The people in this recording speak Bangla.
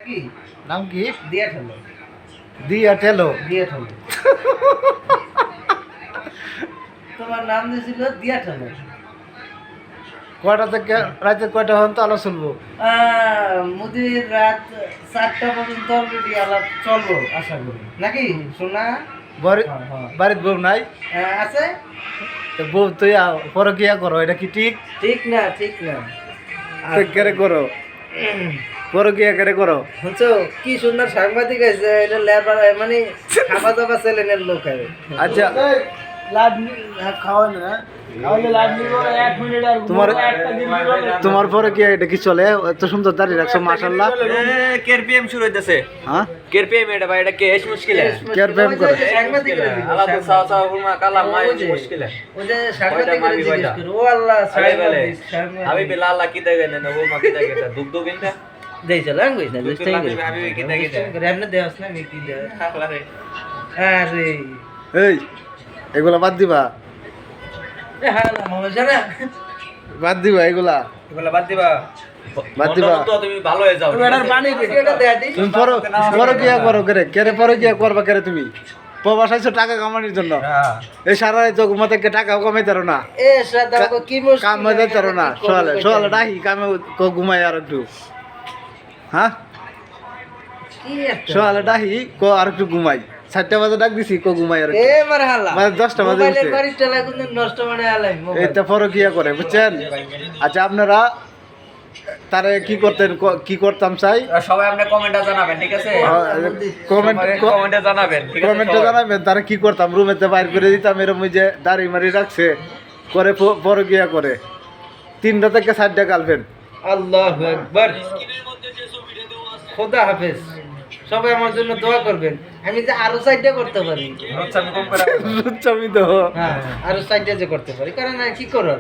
কি নাম কি? দিয়া ঠেলো দিয়া ঠেলো। দিয়া ঠেলো তোমার নাম দিয়েছিল দিয়া ঠেলো। কয়টা থেকে রাতে কয়টা পর্যন্ত আলো শুনবো? মুদির রাত 4টা পর্যন্ত অলরেডি আলাপ চলবো আশা করি নাকি শোনা। বাড়ির বউ নাই? আছে। তো বউ তুই পরকিয়া করো, এটা কি ঠিক? ঠিক না ঠিক না। তো কেরে করো পরকিয়া কেরে করো? বুঝছো কি সুন্দর সাংবাদিক আছে, এটা লেবার মানে খাওয়া দাওয়া চ্যানেলের লোক আছে। আচ্ছা তোমার তোমার পরে কি এটা কি চলে? এত সুন্দর দাঁড়িয়ে রাখছো মাশাআল্লাহ। কের পিএম শুরু হইতেছে। হ্যাঁ কের পিএম এটা ভাই, এটা কেস মুশকিল কেয়ার প্রেম করে সাংবাদিকের আলা তো সাও সাও হুমা কালা মাই মুশকিল ওই যে সাংবাদিকের জিজ্ঞেস করো ও আল্লাহ আমি বেলা আল্লাহ কি দেগে না হুমা কি দেগে তা দুধ দুবিনটা দেই চল ল্যাঙ্গুয়েজ না দুধ লাগে আমি কি দেগে দে রেমনে দেওস না আমি কি দে আল্লাহ রে। আরে এই এগুলা বাদ দিবা, এ হালা মামা জানা বাদ দিবা এগুলা, এগুলা বাদ দিবা। বাদ দিবা। তো তুমি ভালো হয়ে যাও। এটার পানি এটা দেয়া দি তুমি পরকিয়া করো কেরে? কেরে পরকিয়া করবা কেরে? তুমি প্রবাস আইছো টাকা কামানোর জন্য। হ্যাঁ এই সারা রাত ঘুমাতে টাকাও কামাইতে পারো না, এ সাদা কি মুশকিল কামাইতে পারো না। সোয়ালে সোয়ালে ডাকি কামে ঘুমাই আর একটু। হ্যাঁ কি একটা সোয়ালে ডাকি আর একটু ঘুমাই। 4টা বাজে ডাক দিছি ঘুমাই আর এ মার হালা মানে 10টা বাজে মোবাইলের উঠছে। বাড়ি চালা কোন নষ্ট মানে আলাই মোবাইল এটা পরকিয়া করে বুঝছেন? আচ্ছা আপনারা তারে কি করতেন, কি করতাম চাই সবাই আপনি কমেন্টে জানাবেন, ঠিক আছে? কমেন্টে জানাবেন, ঠিক আছে? কমেন্টে জানাবেন তারা কি করতাম। রুমেতে বাইর করে দিতাম, এরকম ওই যে দাড়ি মারি রাখছে করে পরকিয়া করে। 3টা থেকে 4টা গার্লফ্রেন্ড। আল্লাহু আকবার। খোদা হাফেজ। সবাই আমার জন্য দোয়া করবেন, আমি যে আরো সাইডে করতে পারি। আচ্ছা আমি কম করে বুঝছো আমি তো হ্যাঁ আরো সাইডে যে করতে পারি, কারণ কি করার